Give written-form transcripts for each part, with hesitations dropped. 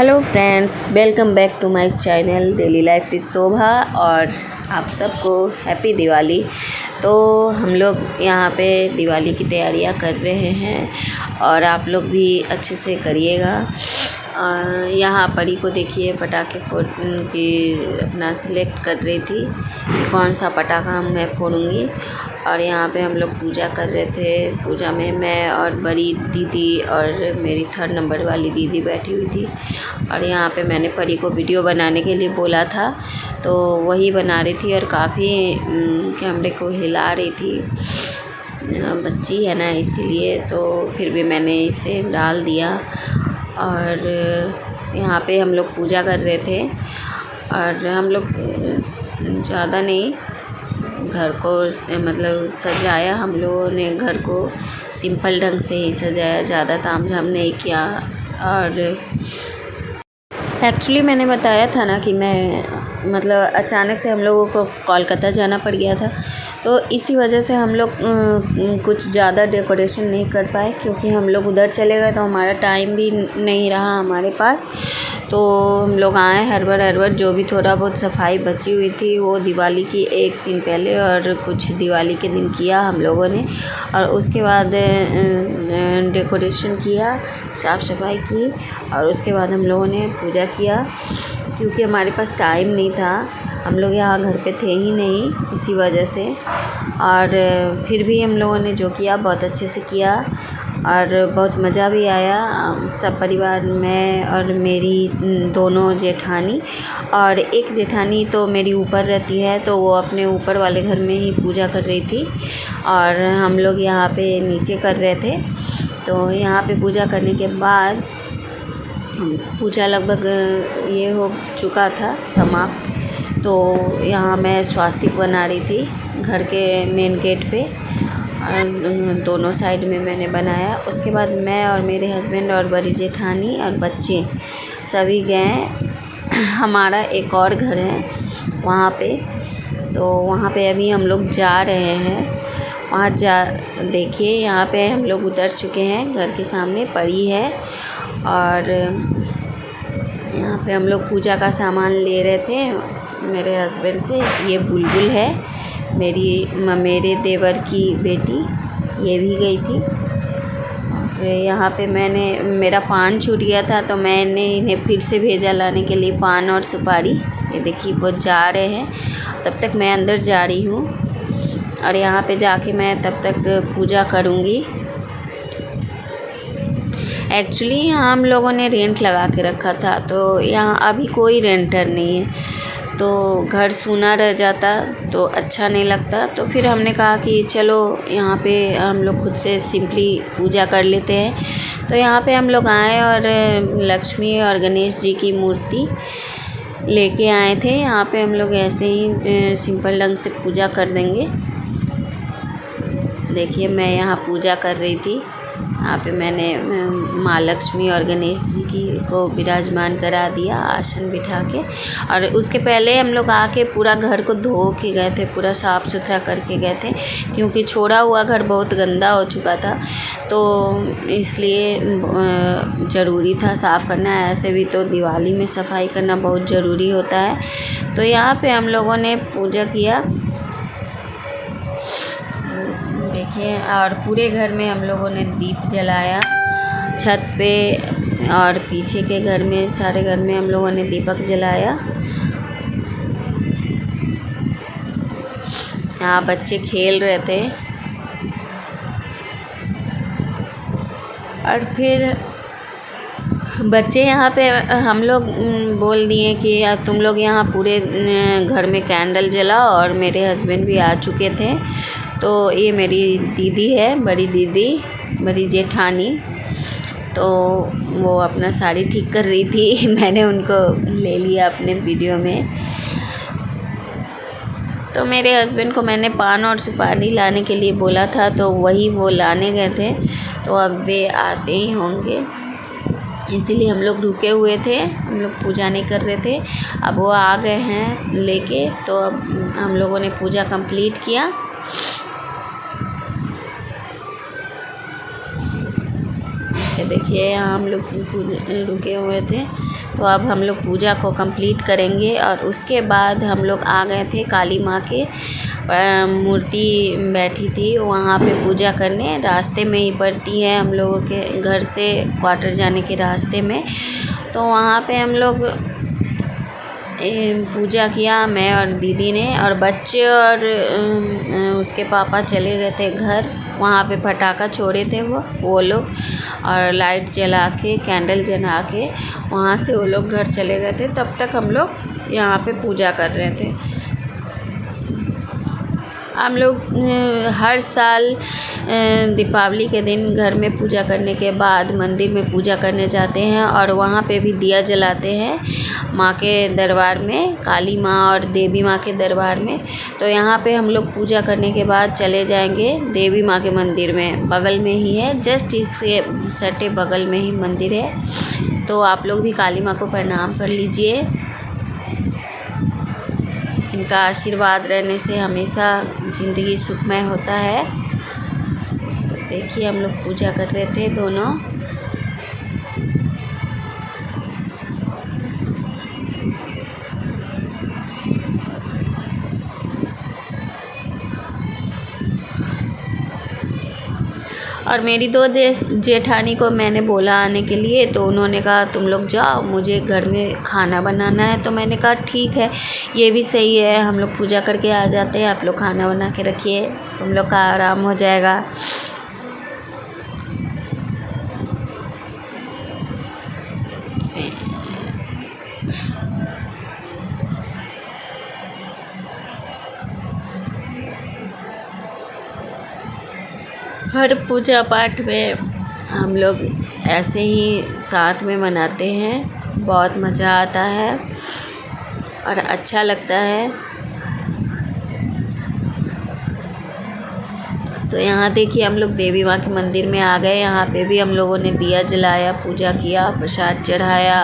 Hello friends, welcome back to my channel daily life with Shobha. और आप सबको happy Diwali. तो हम लोग यहाँ पे दिवाली की तैयारियाँ कर रहे हैं और आप लोग भी अच्छे से करिएगा। यहाँ परी को देखिए पटाखे फोड़ की अपना सिलेक्ट कर रही थी कि कौन सा पटाखा मैं फोड़ूँगी। और यहाँ पे हम लोग पूजा कर रहे थे। पूजा में मैं और बड़ी दीदी और मेरी 3rd नंबर वाली दीदी बैठी हुई थी। और यहाँ पे मैंने परी को वीडियो बनाने के लिए बोला था तो वही बना रही थी और काफ़ी कैमरे को हिला रही थी। बच्ची है ना, इसीलिए तो फिर भी मैंने इसे डाल दिया। और यहाँ पे हम लोग पूजा कर रहे थे और हम लोग ज़्यादा नहीं, घर को मतलब सजाया। हम लोगों ने घर को सिंपल ढंग से ही सजाया, ज़्यादा तामझाम नहीं किया। और एक्चुअली मैंने बताया था ना कि मैं मतलब अचानक से हम लोगों को कोलकाता जाना पड़ गया था, तो इसी वजह से हम लोग कुछ ज़्यादा डेकोरेशन नहीं कर पाए, क्योंकि हम लोग उधर चले गए तो हमारा टाइम भी नहीं रहा हमारे पास। तो हम लोग आए हड़बड़ जो भी थोड़ा बहुत सफाई बची हुई थी वो दिवाली की एक दिन पहले और कुछ दिवाली के दिन किया हम लोगों ने। और उसके बाद डेकोरेशन किया, साफ़ सफाई की और उसके बाद हम लोगों ने पूजा किया, क्योंकि हमारे पास टाइम नहीं था। हम लोग यहाँ घर पे थे ही नहीं, इसी वजह से। और फिर भी हम लोगों ने जो किया बहुत अच्छे से किया और बहुत मज़ा भी आया। सब परिवार में और मेरी दोनों जेठानी और एक जेठानी तो मेरी ऊपर रहती है, तो वो अपने ऊपर वाले घर में ही पूजा कर रही थी और हम लोग यहाँ पे नीचे कर रहे थे। तो यहाँ पे पूजा करने के बाद पूजा लगभग ये हो चुका था समाप्त। तो यहाँ मैं स्वास्तिक बना रही थी घर के मेन गेट पे और दोनों साइड में मैंने बनाया। उसके बाद मैं और मेरे हस्बैंड और बड़ी जेठानी और बच्चे सभी गए। हमारा एक और घर है वहाँ पे, तो वहाँ पे अभी हम लोग जा रहे हैं। वहाँ जा देखिए, यहाँ पे हम लोग उतर चुके हैं, घर के सामने पड़ी है। और यहाँ पे हम लोग पूजा का सामान ले रहे थे मेरे हस्बैंड से। ये बुलबुल है, मेरे देवर की बेटी, ये भी गई थी। और यहाँ पे मेरा पान छूट गया था तो मैंने इन्हें फिर से भेजा लाने के लिए पान और सुपारी। ये देखिए वो जा रहे हैं, तब तक मैं अंदर जा रही हूँ और यहाँ पे जाके मैं तब तक पूजा करूँगी। एक्चुअली यहाँ हम लोगों ने रेंट लगा के रखा था, तो यहाँ अभी कोई रेंटर नहीं है, तो घर सूना रह जाता तो अच्छा नहीं लगता। तो फिर हमने कहा कि चलो यहाँ पे हम लोग खुद से सिंपली पूजा कर लेते हैं। तो यहाँ पे हम लोग आए और लक्ष्मी और गणेश जी की मूर्ति लेके आए थे। यहाँ पे हम लोग ऐसे ही सिंपल ढंग से पूजा कर देंगे। देखिए मैं यहाँ पूजा कर रही थी। यहाँ पे मैंने माँ लक्ष्मी और गणेश जी को विराजमान करा दिया आसन बिठा के। और उसके पहले हम लोग आके पूरा घर को धो के गए थे, पूरा साफ़ सुथरा करके गए थे, क्योंकि छोड़ा हुआ घर बहुत गंदा हो चुका था, तो इसलिए ज़रूरी था साफ़ करना। ऐसे भी तो दिवाली में सफाई करना बहुत ज़रूरी होता है। तो यहाँ पे हम लोगों ने पूजा किया देखिए। और पूरे घर में हम लोगों ने दीप जलाया, छत पे और पीछे के घर में, सारे घर में हम लोगों ने दीपक जलाया। यहाँ बच्चे खेल रहे थे और फिर बच्चे यहाँ पे हम लोग बोल दिए कि तुम लोग यहाँ पूरे घर में कैंडल जलाओ। और मेरे हस्बैंड भी आ चुके थे। तो ये मेरी दीदी है, बड़ी दीदी, बड़ी जेठानी, तो वो अपना साड़ी ठीक कर रही थी। मैंने उनको ले लिया अपने वीडियो में। तो मेरे हस्बैंड को मैंने पान और सुपारी लाने के लिए बोला था, तो वही वो लाने गए थे, तो अब वे आते ही होंगे, इसीलिए हम लोग रुके हुए थे। हम लोग पूजा नहीं कर रहे थे, अब वो आ गए हैं लेके। तो अब हम लोगों ने पूजा कंप्लीट किया। देखिए यहाँ हम लोग रुके हुए थे तो अब हम लोग पूजा को कंप्लीट करेंगे और उसके बाद हम लोग आ गए थे काली माँ के मूर्ति बैठी थी वहाँ पे पूजा करने। रास्ते में ही पड़ती है हम लोगों के घर से क्वार्टर जाने के रास्ते में। तो वहाँ पे हम लोग पूजा किया, मैं और दीदी ने, और बच्चे और उसके पापा चले गए थे घर। वहाँ पे पटाखा छोड़े थे वो लोग, और लाइट जला के कैंडल जला के वहाँ से वो लोग घर चले गए थे। तब तक हम लोग यहाँ पे पूजा कर रहे थे। हम लोग हर साल दीपावली के दिन घर में पूजा करने के बाद मंदिर में पूजा करने जाते हैं और वहाँ पे भी दिया जलाते हैं माँ के दरबार में, काली माँ और देवी माँ के दरबार में। तो यहाँ पे हम लोग पूजा करने के बाद चले जाएंगे देवी माँ के मंदिर में, बगल में ही है, जस्ट इसके सटे बगल में ही मंदिर है। तो आप लोग भी काली माँ को प्रणाम कर लीजिए। इनका आशीर्वाद रहने से हमेशा ज़िंदगी सुखमय होता है। तो देखिए हम लोग पूजा कर रहे थे दोनों। और मेरी दो जेठानी को मैंने बोला आने के लिए, तो उन्होंने कहा तुम लोग जाओ, मुझे घर में खाना बनाना है। तो मैंने कहा ठीक है, ये भी सही है, हम लोग पूजा करके आ जाते हैं, आप लोग खाना बना के रखिए, हम लोग का आराम हो जाएगा। हर पूजा पाठ में हम लोग ऐसे ही साथ में मनाते हैं, बहुत मज़ा आता है और अच्छा लगता है। तो यहाँ देखिए हम लोग देवी माँ के मंदिर में आ गए। यहाँ पे भी हम लोगों ने दिया जलाया, पूजा किया, प्रसाद चढ़ाया,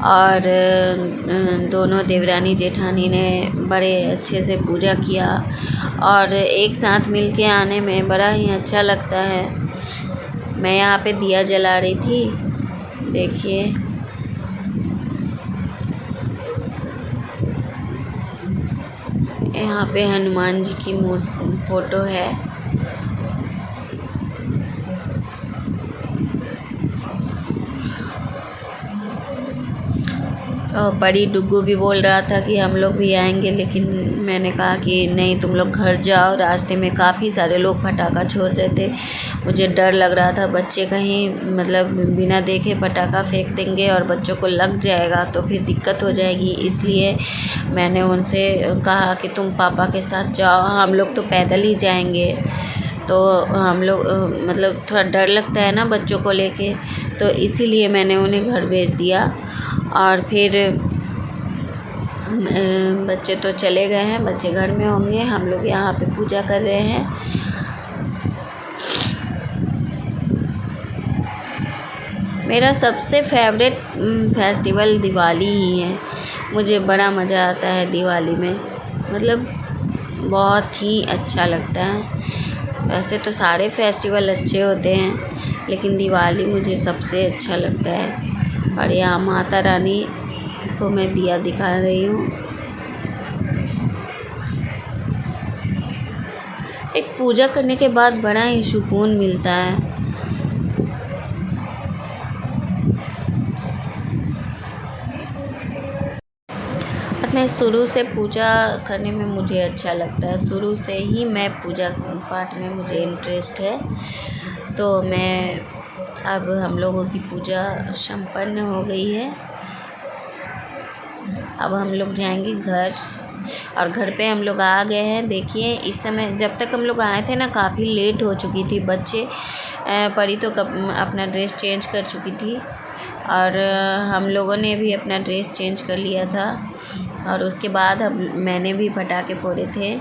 और दोनों देवरानी जेठानी ने बड़े अच्छे से पूजा किया। और एक साथ मिल के आने में बड़ा ही अच्छा लगता है। मैं यहाँ पे दिया जला रही थी, देखिए। यहाँ पे हनुमान जी की फ़ोटो है। और बड़ी डुग्गू भी बोल रहा था कि हम लोग भी आएंगे, लेकिन मैंने कहा कि नहीं, तुम लोग घर जाओ। रास्ते में काफ़ी सारे लोग पटाखा छोड़ रहे थे, मुझे डर लग रहा था बच्चे कहीं मतलब बिना देखे पटाखा फेंक देंगे और बच्चों को लग जाएगा तो फिर दिक्कत हो जाएगी। इसलिए मैंने उनसे कहा कि तुम पापा के साथ जाओ, हम लोग तो पैदल ही जाएंगे। तो हम लोग मतलब थोड़ा डर लगता है ना बच्चों को लेके, तो इसीलिए मैंने उन्हें घर भेज दिया। और फिर बच्चे तो चले गए हैं, बच्चे घर में होंगे, हम लोग यहाँ पे पूजा कर रहे हैं। मेरा सबसे फेवरेट फेस्टिवल दिवाली ही है। मुझे बड़ा मज़ा आता है दिवाली में, मतलब बहुत ही अच्छा लगता है। वैसे तो सारे फेस्टिवल अच्छे होते हैं, लेकिन दिवाली मुझे सबसे अच्छा लगता है। और यहाँ माता रानी को मैं दिया दिखा रही हूँ। एक पूजा करने के बाद बड़ा ही सुकून मिलता है। और मैं शुरू से पूजा करने में मुझे अच्छा लगता है, शुरू से ही मैं पूजा पाठ में मुझे इंटरेस्ट है। तो मैं अब हम लोगों की पूजा संपन्न हो गई है। अब हम लोग जाएंगे घर, और घर पे हम लोग आ गए हैं। देखिए इस समय जब तक हम लोग आए थे ना काफ़ी लेट हो चुकी थी। बच्चे परी तो अपना ड्रेस चेंज कर चुकी थी, और हम लोगों ने भी अपना ड्रेस चेंज कर लिया था। और उसके बाद मैंने भी पटाखे फोड़े थे।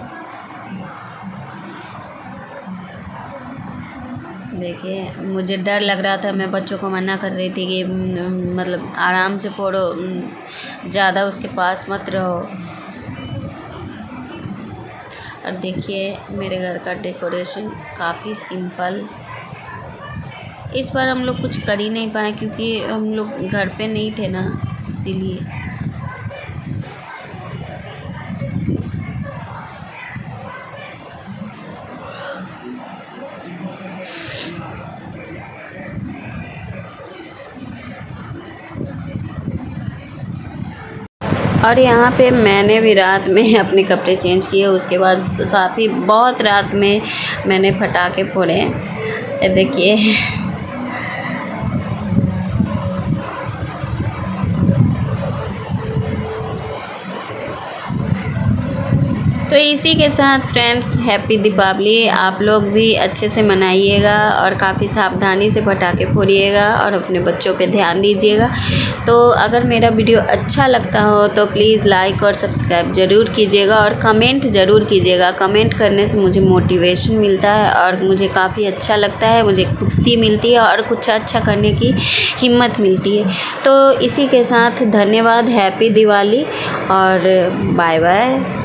देखिए मुझे डर लग रहा था, मैं बच्चों को मना कर रही थी कि मतलब आराम से फोड़ो, ज़्यादा उसके पास मत रहो। और देखिए मेरे घर का डेकोरेशन काफ़ी सिंपल। इस बार हम लोग कुछ कर ही नहीं पाए क्योंकि हम लोग घर पे नहीं थे ना। इसीलिए। और यहाँ पे मैंने भी रात में अपने कपड़े चेंज किए, उसके बाद काफ़ी बहुत रात में मैंने पटाखे फोड़े। ये देखिए तो इसी के साथ फ्रेंड्स हैप्पी दीपावली। आप लोग भी अच्छे से मनाइएगा और काफ़ी सावधानी से पटाखे फोड़िएगा और अपने बच्चों पे ध्यान दीजिएगा। तो अगर मेरा वीडियो अच्छा लगता हो तो प्लीज़ लाइक और सब्सक्राइब ज़रूर कीजिएगा और कमेंट ज़रूर कीजिएगा। कमेंट करने से मुझे मोटिवेशन मिलता है और मुझे काफ़ी अच्छा लगता है, मुझे खुशी मिलती है और कुछ अच्छा करने की हिम्मत मिलती है। तो इसी के साथ धन्यवाद, हैप्पी दिवाली और बाय बाय।